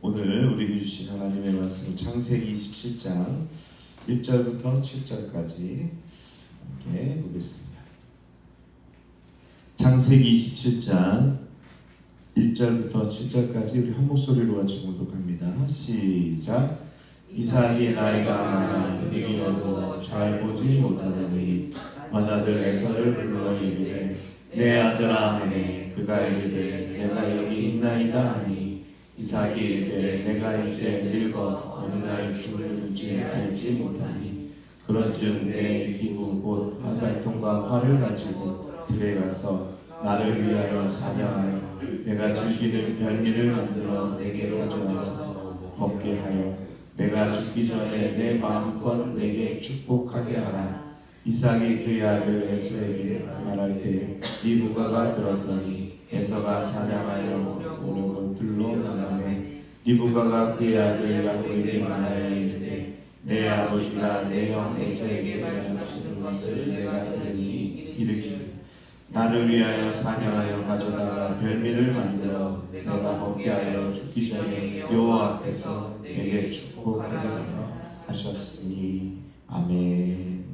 오늘 우리에게 주신 하나님의 말씀 창세기 27장 1절부터 7절까지 함께 보겠습니다. 창세기 27장 1절부터 7절까지 우리 한 목소리로 같이 공독합니다. 시작. 이삭이 나이가 많아 늙이 어두워 잘 보지 못하더니 맏아들 에서를 불러 이르되 내 아들아 하매 그가 이르되 내가 여기 있나이다 하니 이삭이 이르되 내가 이제 늙어 어느 날 죽을지 알지 못하니 그런즉 내 기부 곧 화살통과 활을 가지고 들에 가서 나를 위하여 사냥하여 내가 즐기는 별미를 만들어 내게 가져와서 먹게 하여 내가 죽기 전에 내 마음껏 내게 축복하게 하라. 이삭이 그의 아들 에서에게 말할 때 리브가가 들었더니 에서가 사냥하여 오는 것들로 나가매 리브가가 그의 아들 야곱에게 말하여 이르되 내 아버지가 내 형 에서에게 말하시는 것을 내가 들으니 이르기를 나를 위하여 사냥하여 가져다가 별미를 만들어 내가 먹게 하여 죽기 전에 여호와 앞에서 내게 축복하게 하라 하셨으니 아멘.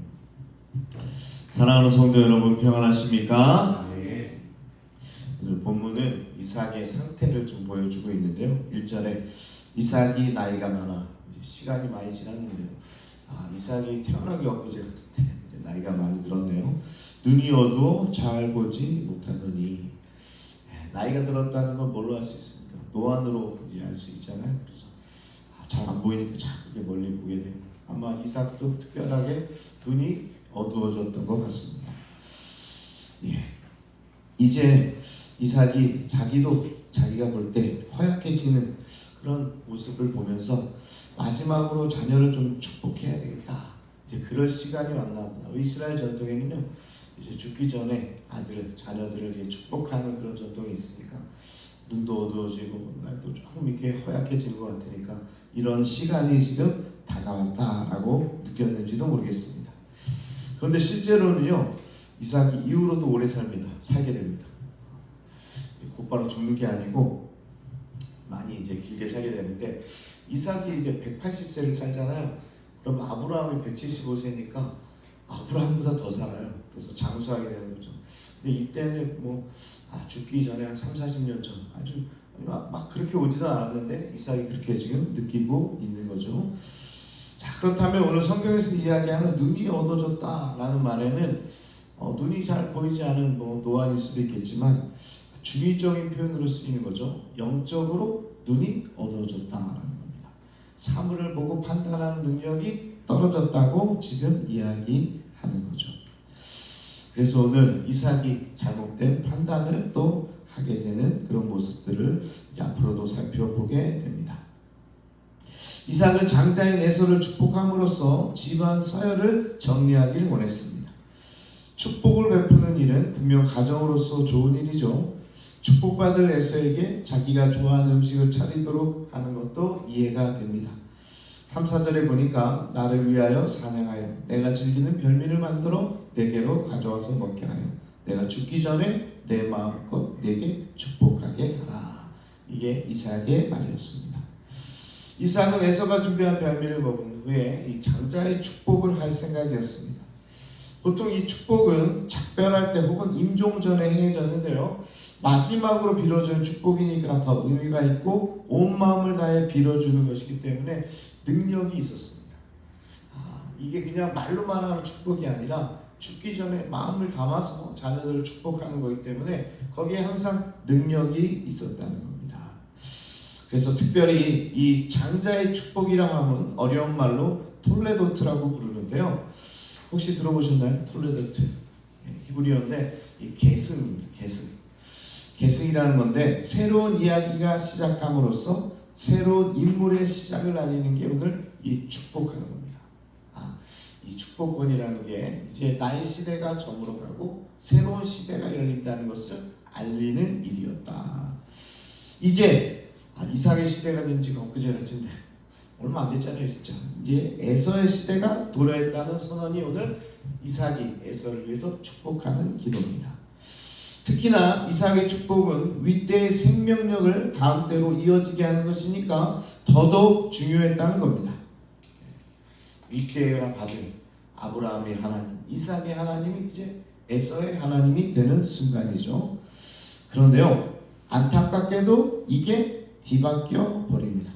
사랑하는 성도 여러분 평안하십니까? 오늘 본문은 이삭의 상태를 좀 보여주고 있는데요. 1절에 이삭이 나이가 많아 시간이 많이 지났는데요. 이삭이 태어나기 엊그제 같은데 나이가 많이 들었네요. 눈이 어두워 잘 보지 못하더니 나이가 들었다는 건 뭘로 알 수 있습니까? 노안으로 알 수 있잖아요. 그래서 잘 안 보이니까 자꾸 멀리 보게 돼요. 아마 이삭도 특별하게 눈이 어두워졌던 것 같습니다. 이제 이삭이 자기가 볼 때 허약해지는 그런 모습을 보면서 마지막으로 자녀를 좀 축복해야 되겠다. 이제 그럴 시간이 왔나 보다. 이스라엘 전통에는요, 이제 죽기 전에 자녀들을 이제 축복하는 그런 전통이 있으니까 눈도 어두워지고 날도 조금 이렇게 허약해지는 것 같으니까 이런 시간이 지금 다가왔다라고 느꼈는지도 모르겠습니다. 그런데 실제로는요, 이삭이 이후로도 오래 살게 됩니다. 곧바로 죽는 게 아니고 많이 이제 길게 살게 되는데 이삭이 이제 180세를 살잖아요. 그럼 아브라함이 175세니까 아브라함보다 더 살아요. 그래서 장수하게 되는 거죠. 근데 이때는 죽기 전에 한 30-40년 전 아주 막 그렇게 오지도 않았는데 이삭이 그렇게 지금 느끼고 있는 거죠. 자, 그렇다면 오늘 성경에서 이야기하는 눈이 어두워졌다라는 말에는 눈이 잘 보이지 않은 노안일 수도 있겠지만 중의적인 표현으로 쓰이는 거죠. 영적으로 눈이 어두워졌다라는 겁니다. 사물을 보고 판단하는 능력이 떨어졌다고 지금 이야기하는 거죠. 그래서 오늘 이삭이 잘못된 판단을 또 하게 되는 그런 모습들을 이제 앞으로도 살펴보게 됩니다. 이삭은 장자인 에서를 축복함으로써 집안 서열을 정리하길 원했습니다. 축복을 베푸는 일은 분명 가정으로서 좋은 일이죠. 축복받을 에서에게 자기가 좋아하는 음식을 차리도록 하는 것도 이해가 됩니다. 3, 4절에 보니까 나를 위하여 사냥하여 내가 즐기는 별미를 만들어 내게로 가져와서 먹게 하여 내가 죽기 전에 내 마음껏 내게 축복하게 하라. 이게 이삭의 말이었습니다. 이삭은 에서가 준비한 별미를 먹은 후에 이 장자의 축복을 할 생각이었습니다. 보통 이 축복은 작별할 때 혹은 임종 전에 행해졌는데요. 마지막으로 빌어주는 축복이니까 더 의미가 있고 온 마음을 다해 빌어주는 것이기 때문에 능력이 있었습니다. 이게 그냥 말로만 하는 축복이 아니라 죽기 전에 마음을 담아서 자녀들을 축복하는 거기 때문에 거기에 항상 능력이 있었다는 겁니다. 그래서 특별히 이 장자의 축복이라 하면 어려운 말로 톨레도트라고 부르는데요. 혹시 들어보셨나요? 톨레도트. 히브리어인데 이 계승입니다. 계승이라는 건데 새로운 이야기가 시작함으로써 새로운 인물의 시작을 알리는 게 오늘 이 축복하는 겁니다. 이 축복권이라는 게 이제 나의 시대가 저물어가고 새로운 시대가 열린다는 것을 알리는 일이었다. 이제 이삭의 시대가 된 지가 엊그제 같은데 얼마 안 됐잖아요. 진짜 이제 에서의 시대가 돌아왔다는 선언이 오늘 이삭이 에서를 위해서 축복하는 기도입니다. 특히나 이삭의 축복은 윗대의 생명력을 다음 때로 이어지게 하는 것이니까 더더욱 중요했다는 겁니다. 윗대가 받은 아브라함의 하나님, 이삭의 하나님이 이제 에서의 하나님이 되는 순간이죠. 그런데요, 안타깝게도 이게 뒤바뀌어 버립니다.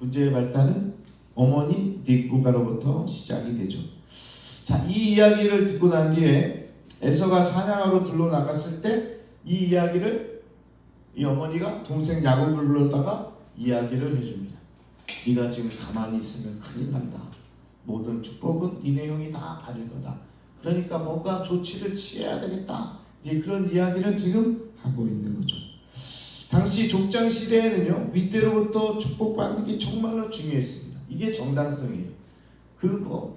문제의 발단은 어머니 립브가로부터 시작이 되죠. 자, 이 이야기를 듣고 난 뒤에 에서가 사냥하러 들러 나갔을 때 이 이야기를 이 어머니가 동생 야곱을 불렀다가 이야기를 해줍니다. 네가 지금 가만히 있으면 큰일 난다. 모든 축복은 니네 형이 다 받을 거다. 그러니까 뭔가 조치를 취해야 되겠다. 그런 이야기를 지금 하고 있는 거죠. 당시 족장 시대에는요, 윗대로부터 축복받는 게 정말로 중요했습니다. 이게 정당성이에요.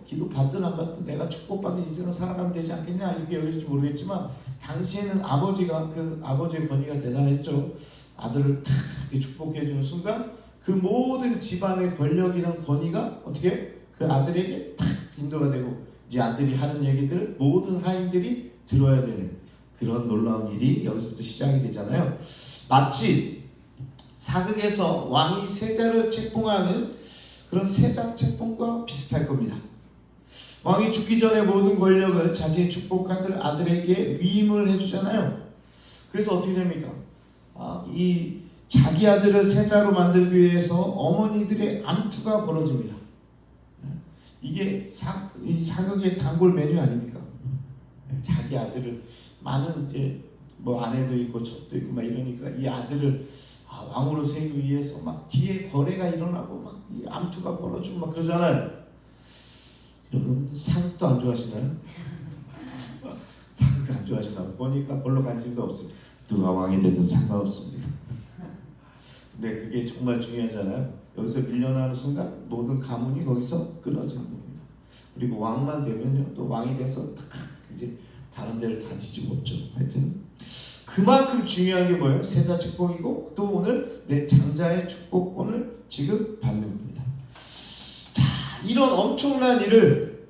기도 받든 안 받든 내가 축복받는 인생을 살아가면 되지 않겠냐, 이게 여기서 모르겠지만 당시에는 아버지가 아버지의 권위가 대단했죠. 아들을 탁 축복해주는 순간 그 모든 집안의 권력이랑 권위가 어떻게 그 아들에게 탁 인도가 되고 이제 아들이 하는 얘기들을 모든 하인들이 들어야 되는 그런 놀라운 일이 여기서부터 시작이 되잖아요. 마치 사극에서 왕이 세자를 책봉하는 그런 세자 책봉과 비슷할 겁니다. 왕이 죽기 전에 모든 권력을 자신이 축복받을 아들에게 위임을 해주잖아요. 그래서 어떻게 됩니까? 이 자기 아들을 세자로 만들기 위해서 어머니들의 암투가 벌어집니다. 이게 이 사극의 단골 메뉴 아닙니까? 자기 아들을 많은 이제 뭐 아내도 있고 첩도 있고 막 이러니까 이 아들을 왕으로 세우기 위해서 막 뒤에 거래가 일어나고 막 이 암투가 벌어지고 막 그러잖아요. 여러분 사극도 안 좋아하시나요? 사극도 안 좋아하시나요? 보니까 별로 관심도 없어요. 누가 왕이 되든 상관없습니다. 근데 그게 정말 중요하잖아요. 여기서 밀려나는 순간 모든 가문이 거기서 끊어지는 겁니다. 그리고 왕만 되면요, 또 왕이 돼서 이제 다른 데를 다 뒤집었죠. 하여튼 그만큼 중요한 게 뭐예요? 세자 축복이고 또 오늘 내 장자의 축복권을 지금 받는 겁니다. 자, 이런 엄청난 일을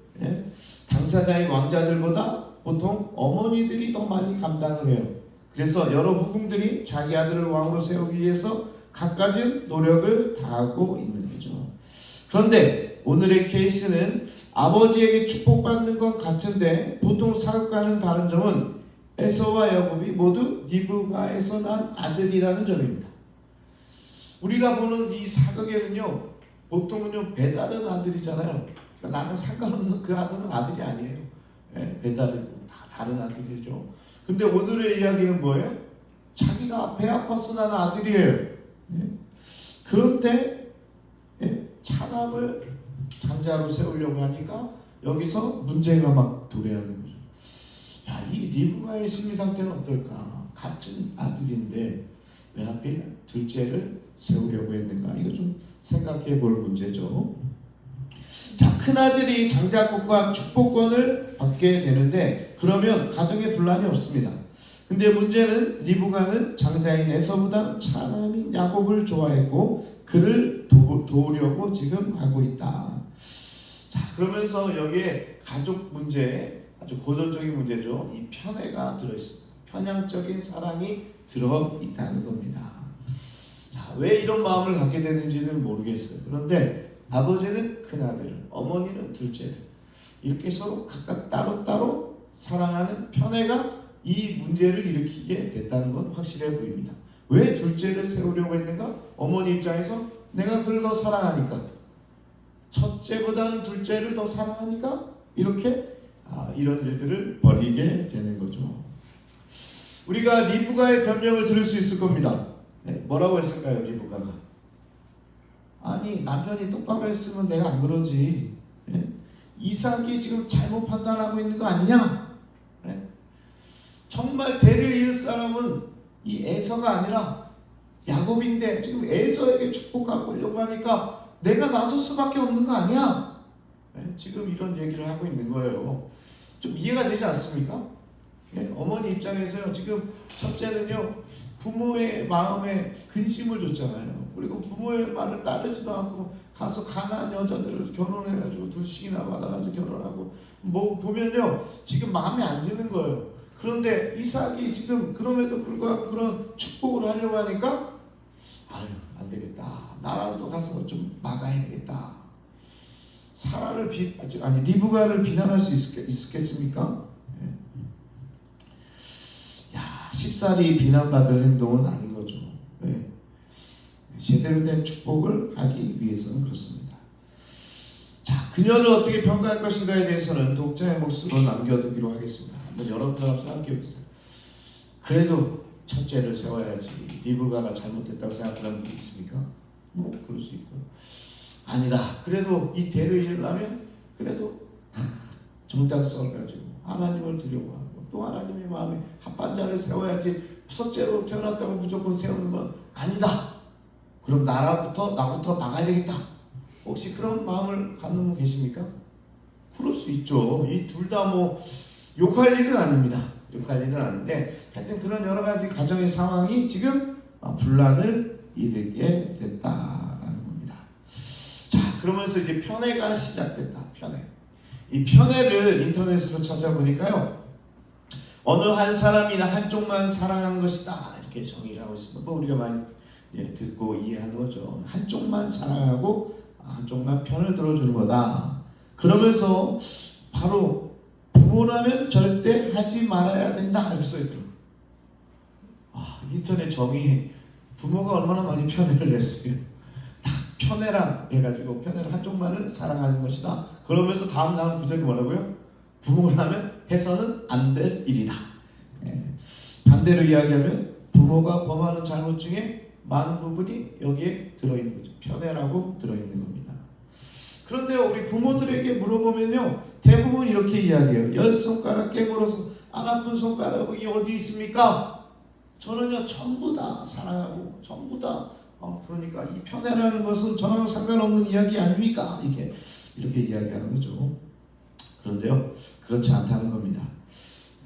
당사자의 왕자들보다 보통 어머니들이 더 많이 감당을 해요. 그래서 여러 후궁들이 자기 아들을 왕으로 세우기 위해서 갖가지 노력을 다하고 있는 거죠. 그런데 오늘의 케이스는 아버지에게 축복받는 것 같은데 보통 사극과는 다른 점은 에서와 야곱이 모두 리브가에서 난 아들이라는 점입니다. 우리가 보는 이 사극에는요, 보통은요 배다른 아들이잖아요. 그러니까 나는 상관없는 그 아들은 아들이 아니에요. 배다르고 다 다른 아들이죠. 근데 오늘의 이야기는 뭐예요? 자기가 배 아파서 난 아들이에요. 그런데 차남을 장자로 세우려고 하니까 여기서 문제가 막 도래하는 거죠. 야, 이 리브가의 심리 상태는 어떨까? 같은 아들인데 왜 하필 둘째를 세우려고 했는가? 이거 좀 생각해 볼 문제죠. 자, 큰아들이 장자권과 축복권을 받게 되는데 그러면 가정에 분란이 없습니다. 근데 문제는 리브가는 장자인 에서보다 차남인 야곱을 좋아했고 그를 도우려고 지금 하고 있다. 자, 그러면서 여기에 가족 문제에 아주 고전적인 문제죠. 이 편애가 들어있습니다. 편향적인 사랑이 들어있다는 겁니다. 자, 왜 이런 마음을 갖게 되는지는 모르겠어요. 그런데 아버지는 큰아들을, 어머니는 둘째를 이렇게 서로 각각 따로따로 사랑하는 편애가 이 문제를 일으키게 됐다는 건 확실해 보입니다. 왜 둘째를 세우려고 했는가? 어머니 입장에서 내가 그를 더 사랑하니까, 첫째보다는 둘째를 더 사랑하니까 이렇게 이런 일들을 벌이게 되는 거죠. 우리가 리브가의 변명을 들을 수 있을 겁니다. 뭐라고 했을까요, 리브가가? 아니, 남편이 똑바로 했으면 내가 안 그러지. 이삭이 지금 잘못 판단하고 있는 거 아니냐? 정말 대를 이을 사람은 이 에서가 아니라 야곱인데 지금 에서에게 축복하려고 하니까 내가 나설 수밖에 없는 거 아니야? 지금 이런 얘기를 하고 있는 거예요. 좀 이해가 되지 않습니까? 어머니 입장에서요, 지금 첫째는요, 부모의 마음에 근심을 줬잖아요. 그리고 부모의 말을 따르지도 않고 가서 가난한 여자들을 결혼해가지고 둘씩이나 받아가지고 결혼하고 뭐 보면요, 지금 마음에 안 드는 거예요. 그런데 이삭이 지금 그럼에도 불구하고 그런 축복을 하려고 하니까 아유 안 되겠다. 나라도 가서 좀 막아야 되겠다. 사라를 리브가를 비난할 수 있겠습니까? 야, 쉽사리 비난받을 행동은 아닌 거죠. 네. 제대로 된 축복을 하기 위해서는 그렇습니다. 자, 그녀를 어떻게 평가할 것인가에 대해서는 독자의 몫으로 남겨두기로 하겠습니다. 한번 여러분들 앞에 함께 보세요. 그래도 첫째를 세워야지. 리브가가 잘못됐다고 생각하는 분이 있습니까? 뭐 그럴 수 있고요. 아니다. 그래도 이 대를 이으려면 그래도 정당성을 가지고 하나님을 두려워하고 또 하나님의 마음에 합한 자를 세워야지. 첫째로 태어났다고 무조건 세우는 건 아니다. 그럼 나부터 막아야 되겠다. 혹시 그런 마음을 갖는 분 계십니까? 그럴 수 있죠. 이 둘 다 뭐 욕할 일은 아닙니다. 욕할 일은 아닌데 하여튼 그런 여러 가지 가정의 상황이 지금 분란을 일으키게 됐다라는 겁니다. 자, 그러면서 이제 편애가 시작됐다. 편애. 이 편애를 인터넷으로 찾아보니까요. 어느 한 사람이나 한쪽만 사랑하는 것이다. 이렇게 정의를 하고 있습니다. 뭐 우리가 많이 듣고 이해하는 거죠. 한쪽만 사랑하고 한쪽만 편을 들어주는 거다. 그러면서 바로 부모라면 절대 하지 말아야 된다. 이렇게 써있더라고요. 인터넷 정의 부모가 얼마나 많이 편애를 했으면 딱 편애란 해가지고 편애를 한쪽만을 사랑하는 것이다. 그러면서 다음 구절이 뭐라고요? 부모라면 해서는 안 될 일이다. 반대로 이야기하면 부모가 범하는 잘못 중에 많은 부분이 여기에 들어있는 거죠. 편애라고 들어있는 겁니다. 그런데 우리 부모들에게 물어보면요. 대부분 이렇게 이야기해요. 10손가락 깨물어서 안 아픈 손가락이 어디 있습니까? 저는요 전부 다 사랑하고 전부 다 그러니까 이 편애라는 것은 저랑 상관없는 이야기 아닙니까? 이렇게 이야기하는 거죠. 그런데요 그렇지 않다는 겁니다.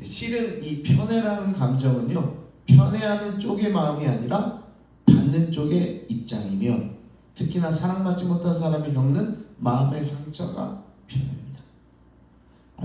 실은 이 편애라는 감정은요 편애하는 쪽의 마음이 아니라 받는 쪽의 입장이며 특히나 사랑받지 못한 사람이 겪는 마음의 상처가 편애입니다.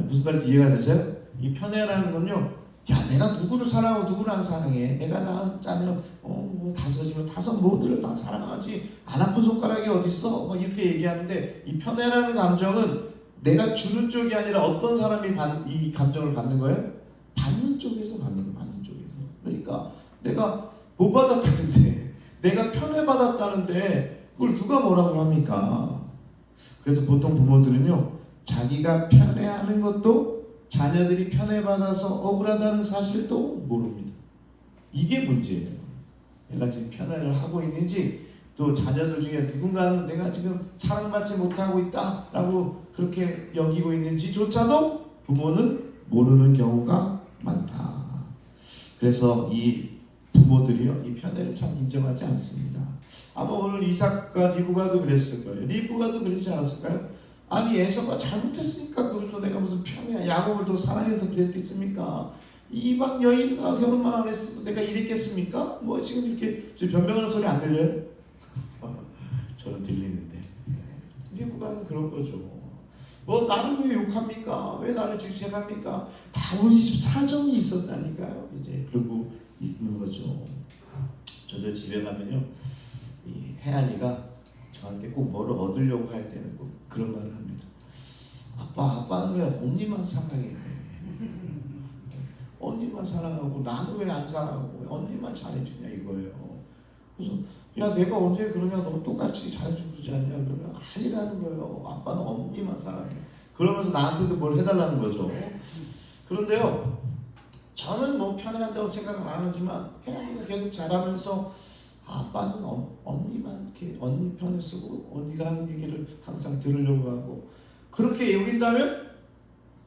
무슨 말인지 이해가 되세요? 이 편애라는 건요 야 내가 누구를 사랑하고 누구를 안 사랑해. 내가 낳았자면 뭐 다섯이면 다섯 모두를 다 사랑하지. 안 아픈 손가락이 어딨어? 막 이렇게 얘기하는데 이 편애라는 감정은 내가 주는 쪽이 아니라 어떤 사람이 이 감정을 받는 거예요? 받는 쪽에서 받는 거예요. 받는 쪽에서. 그러니까 내가 못 받았다는데 내가 편애받았다는데 그걸 누가 뭐라고 합니까? 그래서 보통 부모들은요 자기가 편애하는 것도 자녀들이 편애받아서 억울하다는 사실도 모릅니다. 이게 문제예요. 내가 지금 편애를 하고 있는지 또 자녀들 중에 누군가는 내가 지금 사랑받지 못하고 있다라고 그렇게 여기고 있는지조차도 부모는 모르는 경우가 많다. 그래서 이 부모들이요 이 편애를 참 인정하지 않습니다. 아마 오늘 이삭과 리브가도 그랬을 거예요. 리브가도 그러지 않았을까요? 아니 에서가 잘못했으니까 그래서 내가 무슨 편애야 야곱을 더 사랑해서 그랬겠습니까? 이방 여인과 결혼만 안 했어도 내가 이랬겠습니까? 뭐 지금 이렇게 변명하는 소리 안 들려요? 저는 들리는데 리브가는 그런 거죠. 뭐 나를 왜 욕합니까? 왜 나를 질책합니까? 다 우리 집 사정이 있었다니까요. 이제 그러고 있는 거죠. 저도 집에 가면요 이 혜안이가 저한테 꼭 뭐를 얻으려고 할 때는 꼭 그런 말을 합니다. 아빠는 왜 언니만 사랑해? 언니만 사랑하고 나는 왜 안 사랑하고 언니만 잘해주냐 이거예요. 그래서 야 내가 언제 그러냐 너 똑같이 잘해주고 그러지 않냐 그러면 아니라는 거예요. 아빠는 언니만 사랑해. 그러면서 나한테도 뭘 해달라는 거죠. 그런데요 저는 뭐 편애한다고 생각은 안 하지만 혜안이가 계속 잘하면서 아빠는 언니만 이렇게 언니 편을 쓰고 언니가 하는 얘기를 항상 들으려고 하고 그렇게 여긴다면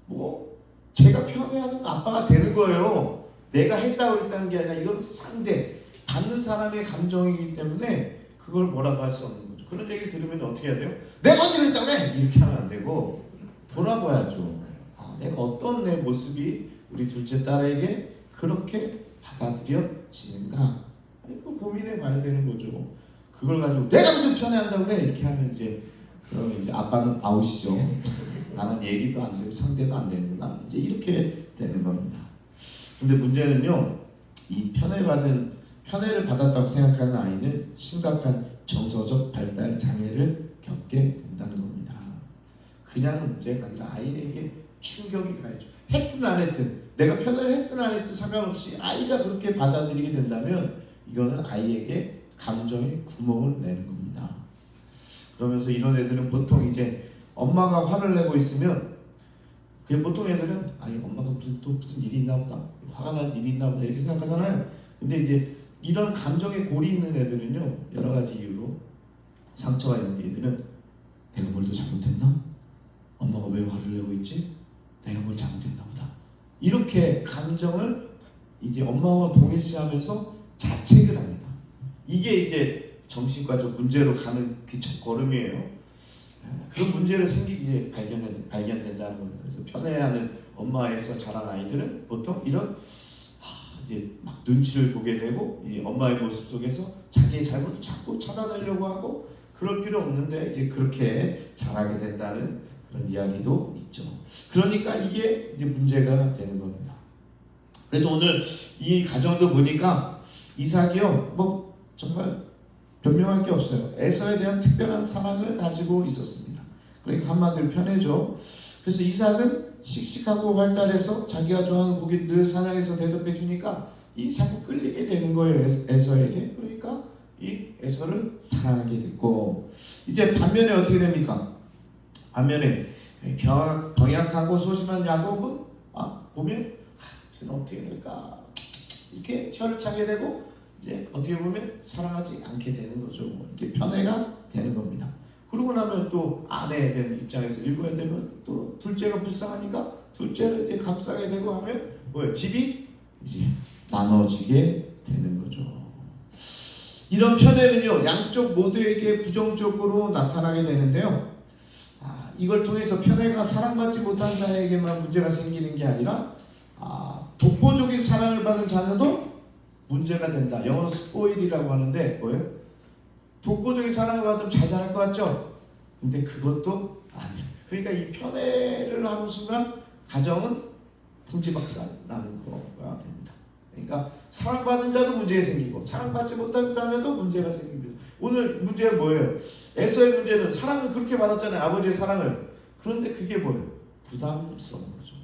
뭐 제가 편애하는 아빠가 되는 거예요. 내가 했다고 그랬다는 게 아니라 이건 상대 받는 사람의 감정이기 때문에 그걸 뭐라고 할 수 없는 거죠. 그런 얘기를 들으면 어떻게 해야 돼요? 내가 언제 그랬다고 그래? 이렇게 하면 안 되고 돌아봐야죠. 내가 어떤 내 모습이 우리 둘째 딸에게 그렇게 받아들여지는가? 그걸 고민해 봐야 되는 거죠. 그걸 가지고 내가 무슨 편애한다고 그래? 이렇게 하면 그러면 이제 아빠는 아웃이죠. 나는 얘기도 안 되고 상대도 안 되는구나. 이제 이렇게 되는 겁니다. 근데 문제는요, 이 편애를 받았다고 생각하는 아이는 심각한 정서적 발달 장애를 겪게 된다는 겁니다. 그냥 문제가 아니라 아이에게 충격이 가야죠. 했든 안 했든, 내가 편애를 했든 안 했든 상관없이 아이가 그렇게 받아들이게 된다면 이거는 아이에게 감정의 구멍을 내는 겁니다. 그러면서 이런 애들은 보통 이제 엄마가 화를 내고 있으면, 그게 보통 애들은 엄마가 무슨 일이 있나 보다, 화가 난 일이 있나 보다 이렇게 생각하잖아요. 근데 이제 이런 감정에 골이 있는 애들은요, 여러 가지 이유로 상처가 있는 애들은 내가 뭘 더 잘못했나? 엄마가 왜 화를 내고 있지? 내가 뭘 잘못했나 보다. 이렇게 감정을 이제 엄마와 동일시하면서 자책을 합니다. 이게 이제 정신과적 문제로 가는 그 첫걸음이에요. 그런 문제를 생기게 발견된다는 겁니다. 그래서 편애하는 엄마에서 자란 아이들은 보통 이런 이제 막 눈치를 보게 되고, 이 엄마의 모습 속에서 자기의 잘못을 자꾸 찾아내려고 하고, 그럴 필요 없는데 이제 그렇게 자라게 된다는 그런 이야기도 있죠. 그러니까 이게 이제 문제가 되는 겁니다. 그래서 오늘 이 가정도 보니까 이삭이요, 뭐 정말 변명할 게 없어요. 에서에 대한 특별한 사랑을 가지고 있었습니다. 그러니까 한마디로 편애죠. 그래서 이삭은 씩씩하고 활달해서 자기가 좋아하는 고기를 늘 사냥해서 대접해 주니까 이 자꾸 끌리게 되는 거예요, 에서에게. 그러니까 이 에서를 사랑하게 됐고, 이제 반면에 어떻게 됩니까? 반면에 병약하고 소심한 야곱은 보면 쟤는 어떻게 될까 이렇게 혀를 차게 되고, 이제 어떻게 보면 사랑하지 않게 되는 거죠. 이렇게 편애가 되는 겁니다. 그러고 나면 또 아내에 대한 입장에서 읽어야 되면 또 둘째가 불쌍하니까 둘째를 이제 감싸게 되고 하면 뭐예요? 집이 이제 나눠지게 되는 거죠. 이런 편애는요, 양쪽 모두에게 부정적으로 나타나게 되는데요. 이걸 통해서 편애가 사랑받지 못한 자에게만 문제가 생기는 게 아니라 독보적인 사랑을 받은 자녀도 문제가 된다. 영어로 스포일이라고 하는데 뭐예요? 독보적인 사랑을 받으면 잘 자랄 것 같죠? 근데 그것도 안 돼. 그러니까 이 편애를 하는 순간 가정은 풍지박산 나는 거가 됩니다. 그러니까 사랑받은 자도 문제가 생기고 사랑받지 못한 자녀도 문제가 생깁니다. 오늘 문제는 뭐예요? 에서의 문제는 사랑을 그렇게 받았잖아요. 아버지의 사랑을. 그런데 그게 뭐예요? 부담스러운 거죠.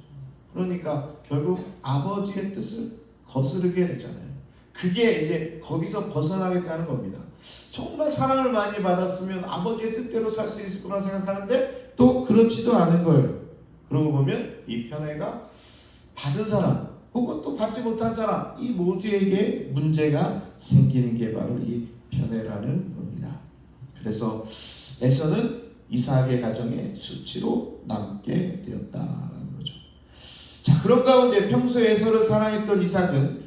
그러니까 결국 아버지의 뜻을 거스르게 됐잖아요. 그게 이제 거기서 벗어나겠다는 겁니다. 정말 사랑을 많이 받았으면 아버지의 뜻대로 살 수 있을 거라 생각하는데 또 그렇지도 않은 거예요. 그러고 보면 이 편애가 받은 사람 혹은 또 받지 못한 사람, 이 모두에게 문제가 생기는 게 바로 이 편애라는 겁니다. 그래서 에서는 이삭의 가정의 수치로 남게 되었다는 거죠. 자, 그런 가운데 평소에 에서를 사랑했던 이삭은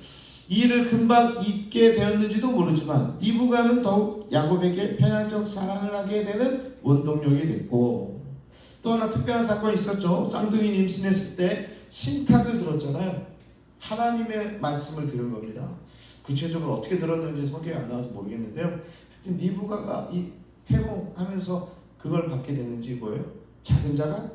이 일을 금방 잊게 되었는지도 모르지만 리브가는 더욱 야곱에게 편향적 사랑을 하게 되는 원동력이 됐고, 또 하나 특별한 사건이 있었죠. 쌍둥이 임신했을 때 신탁을 들었잖아요. 하나님의 말씀을 들은 겁니다. 구체적으로 어떻게 들었는지 성경에 안 나와서 모르겠는데요. 하여튼 리브가가 이 태몽하면서 그걸 받게 됐는지 뭐예요? 작은 자가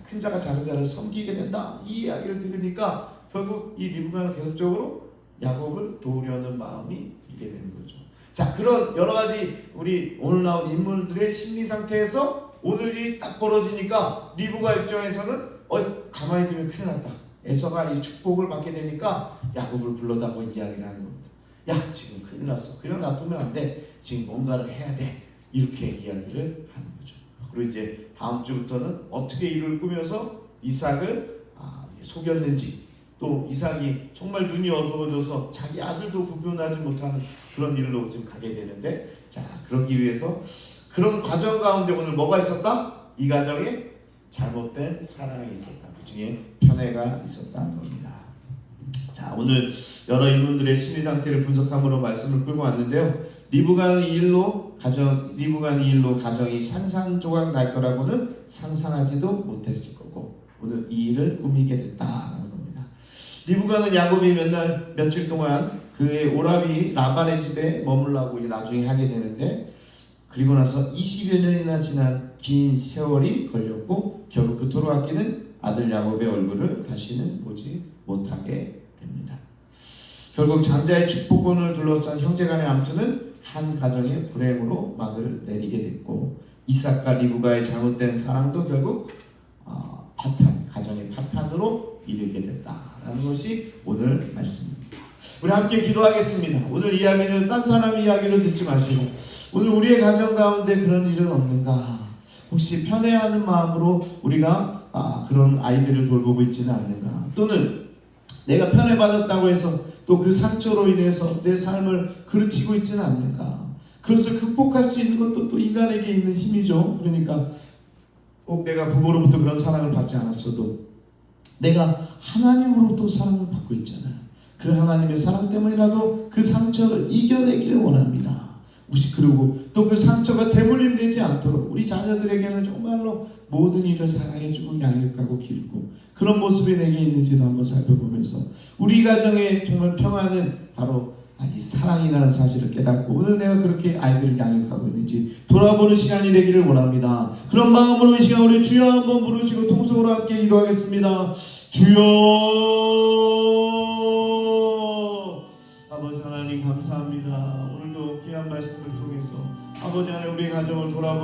큰 자가 작은 자를 섬기게 된다, 이 이야기를 들으니까 결국 이 리브가는 계속적으로 야곱을 도우려는 마음이 들게 되는 거죠. 자, 그런 여러 가지 우리 오늘 나온 인물들의 심리 상태에서 오늘 일이 딱 벌어지니까 리브가 입장에서는 가만히 두면 큰일 났다. 에서가 이 축복을 받게 되니까 야곱을 불러다고 이야기를 하는 겁니다. 야, 지금 큰일 났어. 그냥 놔두면 안 돼. 지금 뭔가를 해야 돼. 이렇게 이야기를 하는 거죠. 그리고 이제 다음 주부터는 어떻게 일을 꾸며서 이삭을 속였는지, 또 이삭이 정말 눈이 어두워져서 자기 아들도 구분하지 못하는 그런 일로 지금 가게 되는데, 자, 그러기 위해서 그런 과정 가운데 오늘 뭐가 있었다? 이 가정에 잘못된 사랑이 있었다. 그 중에 편애가 있었다는 겁니다. 자, 오늘 여러 인물들의 심리 상태를 분석함으로 말씀을 끌고 왔는데요. 리브가는 이 일로 가정이 산산조각 날 거라고는 상상하지도 못했을 거고, 오늘 이 일을 꾸미게 됐다는 겁니다. 리브가는 야곱이 며칠 동안 그의 오라비 라반의 집에 머물라고 나중에 하게 되는데, 그리고 나서 20여 년이나 지난 긴 세월이 걸렸고 결국 그토록 아끼는 아들 야곱의 얼굴을 다시는 보지 못하게 됩니다. 결국 장자의 축복권을 둘러싼 형제간의 암투는 한 가정의 불행으로 막을 내리게 됐고, 이삭과 리브가의 잘못된 사랑도 결국 가정의 파탄으로 이르게 됐다라는 것이 오늘 말씀입니다. 우리 함께 기도하겠습니다. 오늘 이야기는 딴 사람 이야기로 듣지 마시고, 오늘 우리의 가정 가운데 그런 일은 없는가? 혹시 편애하는 마음으로 우리가 그런 아이들을 돌보고 있지는 않는가? 또는 내가 편애받았다고 해서 또 그 상처로 인해서 내 삶을 그르치고 있지는 않는가? 그것을 극복할 수 있는 것도 또 인간에게 있는 힘이죠. 그러니까 꼭 내가 부모로부터 그런 사랑을 받지 않았어도 내가 하나님으로부터 사랑을 받고 있잖아요. 그 하나님의 사랑 때문이라도 그 상처를 이겨내기를 원합니다. 혹시 그리고 또 그 상처가 대물림 되지 않도록 우리 자녀들에게는 정말로 모든 일을 사랑해주고 양육하고 기르고 그런 모습이 내게 있는지도 한번 살펴보면서 우리 가정의 정말 평화는 바로 이 사랑이라는 사실을 깨닫고 오늘 내가 그렇게 아이들을 양육하고 있는지 돌아보는 시간이 되기를 원합니다. 그런 마음으로 이 시간 우리 주여 한번 부르시고 통성으로 함께 기도하겠습니다. 주여, 아버지 하나님 감사합니다. 오늘도 귀한 말씀을 통해서 아버지 하나님 우리 가정을 돌아보는